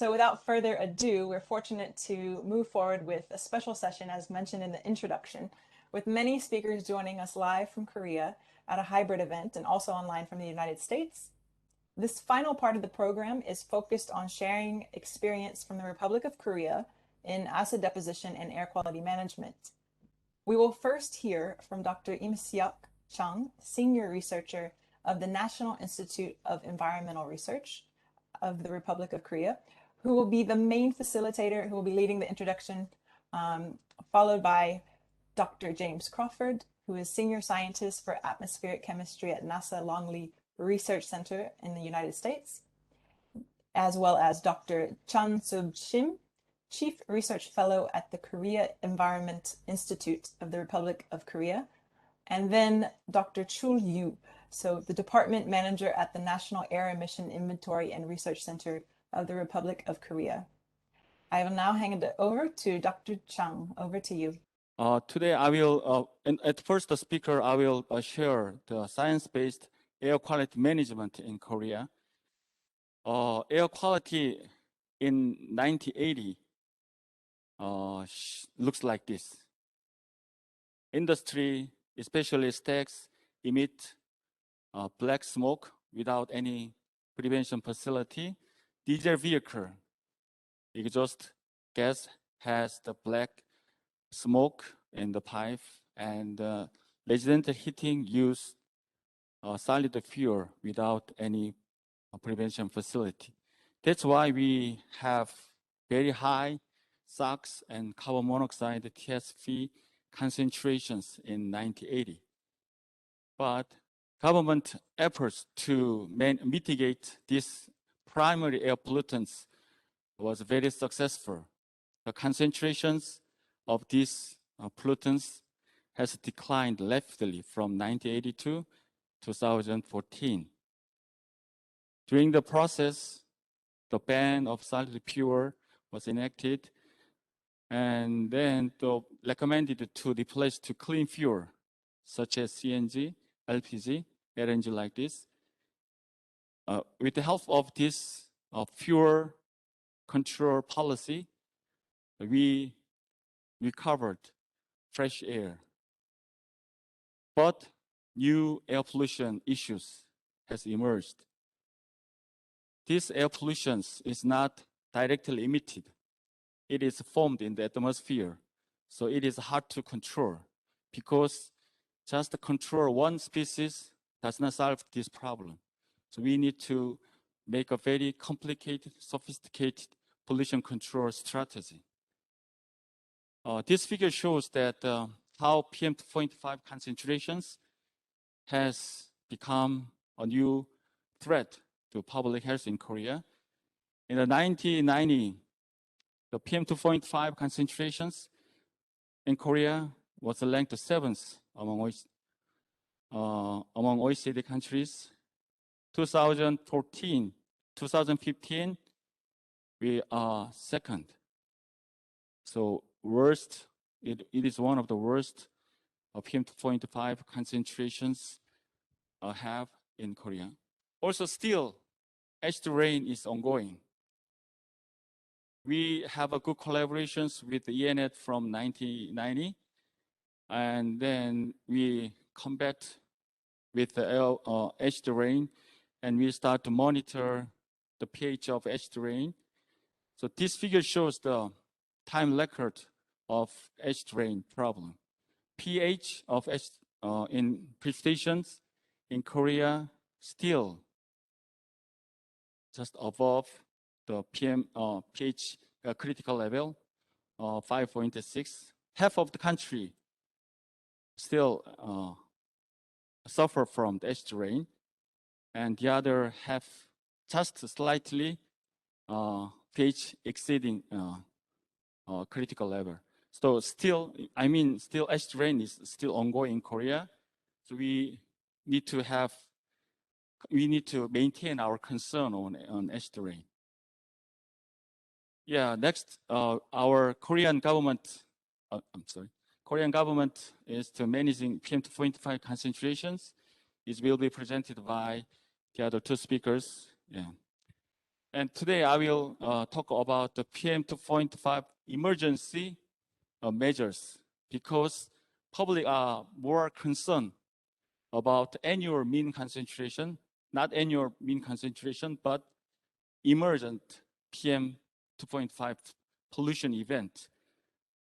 So without further ado, we're fortunate to move forward with a special session, as mentioned in the introduction, with many speakers joining us live from Korea at a hybrid event and also online from the United States. This final part of the program is focused on sharing experience from the Republic of Korea in acid deposition and air quality management. We will first hear from Dr. Imseok Chang, Senior Researcher of the National Institute of Environmental Research of the Republic of Korea, who will be the main facilitator, who will be leading the introduction, followed by Dr. James Crawford, who is Senior Scientist for Atmospheric Chemistry at NASA Langley Research Center in the United States, as well as Dr. Chan Sub-shim, Chief Research Fellow at the Korea Environment Institute of the Republic of Korea, and then Dr. Chul Yu, so the Department Manager at the National Air Emission Inventory and Research Center of the Republic of Korea. I will now hand it over to Dr. Chang. Over to you. Today I will, at first the speaker, I will share the science-based air quality management in Korea. Air quality in 1980 looks like this. Industry, especially stacks, emit black smoke without any prevention facility. Diesel vehicle exhaust gas has the black smoke in the pipe, and residential heating use solid fuel without any prevention facility. That's why we have very high SOx and carbon monoxide TSV concentrations in 1980. But government efforts to mitigate these primary air pollutants was very successful. The concentrations of these pollutants has declined rapidly from 1982 to 2014. During the process, the ban of solid fuel was enacted, and then recommended to replace to clean fuel, such as CNG, LPG, LNG like this. With the help of this fuel control policy, we recovered fresh air. But new air pollution issues has emerged. This air pollution is not directly emitted. It is formed in the atmosphere, so it is hard to control, because just to control one species does not solve this problem. So we need to make a very complicated, sophisticated pollution control strategy. This figure shows that how PM25 concentrations has become a new threat to public health in Korea. In the 1990, the PM2.5 concentrations in Korea was ranked 7th among OECD countries. 2015, we are 2nd. So worst, it is one of the worst PM2.5 concentrations have in Korea. Also still, acid rain is ongoing. We have a good collaborations with the EANET from 1990, and then we combat with the acid rain, and we start to monitor the pH of acid rain. So this figure shows the time record of acid rain problem. pH of acid in precipitations in Korea still just above the pH critical level, 5.6. Half of the country still suffer from the acid rain, and the other half just slightly pH exceeding critical level. So still, still acid rain is still ongoing in Korea. So we need to maintain our concern on acid rain. Yeah, next, our Korean government, Korean government is to managing PM2.5 concentrations. It will be presented by the other two speakers. Yeah. And today I will talk about the PM2.5 emergency measures, because public are more concerned about annual mean concentration, not annual mean concentration, but emergent PM2.5 pollution event.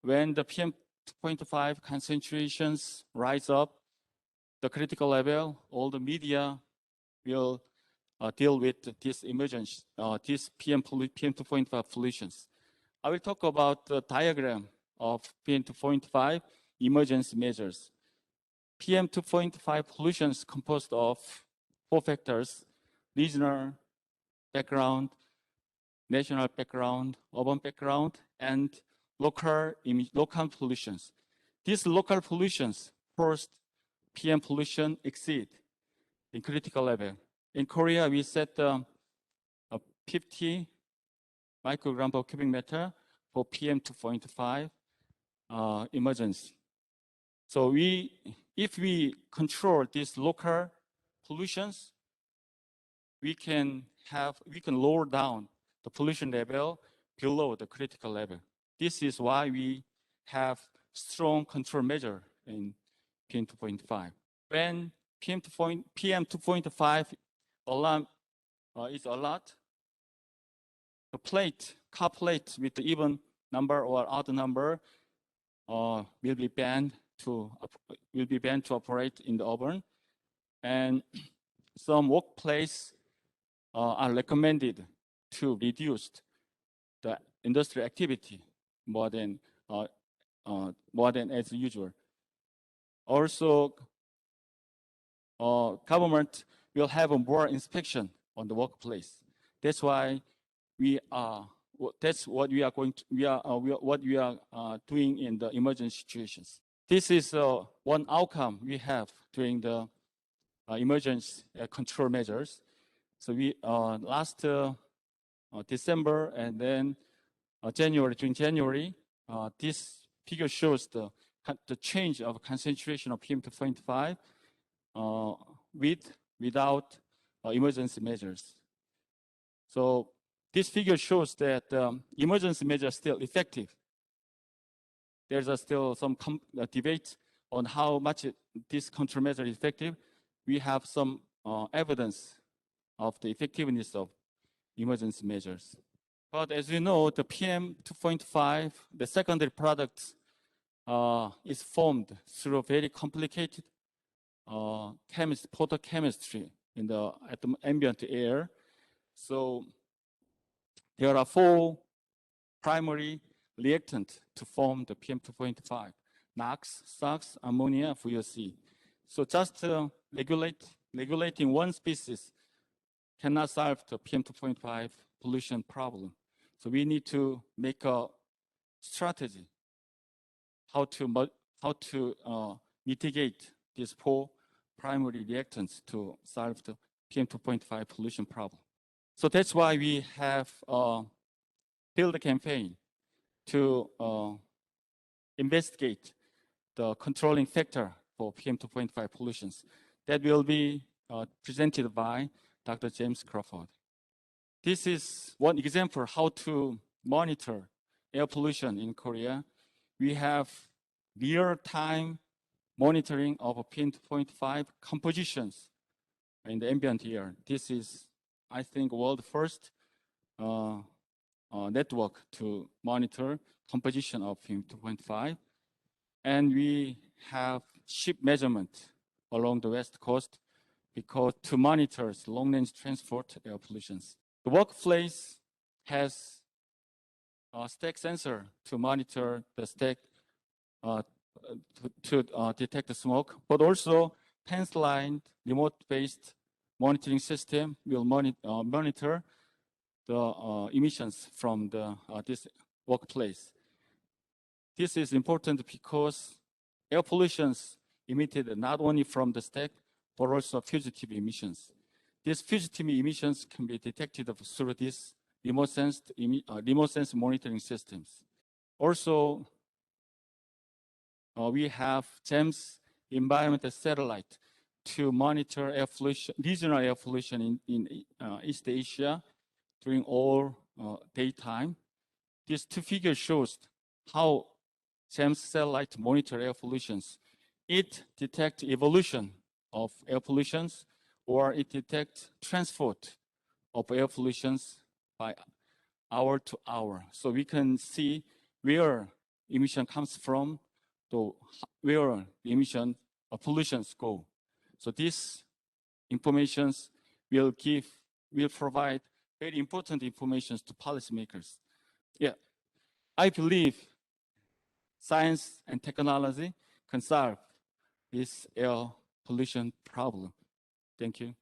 When the PM2.5 concentrations rise up the critical level, all the media will deal with this emergence, this PM2.5 pollutions. I will talk about the diagram of PM2.5 emergency measures. PM2.5 pollutions composed of 4 factors: regional background, national background, urban background, and local pollutions. These local pollutions forced PM pollution exceed in critical level. In Korea, we set 50 microgram per cubic meter for PM2.5 emergency. So if we control these local pollutions, we can lower down the pollution level below the critical level. This is why we have strong control measure in PM2.5. When PM2.5 alarm is a lot, the car plate with the even number or odd number will be banned to operate in the urban, and some workplace are recommended to reduce the industrial activity more than as usual. Also, government will have more inspection on the workplace. That's why that's what we are doing in the emergency situations. This is one outcome we have during the emergency control measures. So we last December and then during January, this figure shows the change of concentration of PM2.5 without emergency measures. So this figure shows that emergency measures are still effective. There's still some debate on how much this control measure is effective. We have some evidence of the effectiveness of emergency measures. But as you know, the PM2.5, the secondary product, is formed through a very complicated photochemistry at the ambient air. So there are 4 primary reactants to form the PM2.5: NOx, SOx, ammonia, VOC. So just regulating one species cannot solve the PM2.5 pollution problem. So we need to make a strategy how to mitigate these 4 primary reactants to solve the PM2.5 pollution problem. So that's why we have built a campaign to investigate the controlling factor for PM2.5 pollutions. That will be presented by Dr. James Crawford. This is one example how to monitor air pollution in Korea. We have real-time monitoring of PM2.5 compositions in the ambient air. This is, I think, world first network to monitor composition of PM2.5. And we have ship measurement along the West Coast because to monitor long-range transport air pollutions. The workplace has a stack sensor to monitor the stack to detect the smoke, but also fence-line remote-based monitoring system will monitor the emissions from this workplace. This is important because air pollutions emitted not only from the stack, but also fugitive emissions. These fugitive emissions can be detected through these remote sense monitoring systems. Also, we have GEMS environmental satellite to monitor air pollution, regional air pollution in East Asia during all daytime. These two figures shows how SAM's satellite monitor air pollutions. It detects evolution of air pollutions, or it detects transport of air pollutions by hour to hour. So we can see where emission comes from, to where the emission of pollutions go. So these informations will provide very important information to policymakers. Yeah, I believe science and technology can solve this air pollution problem. Thank you.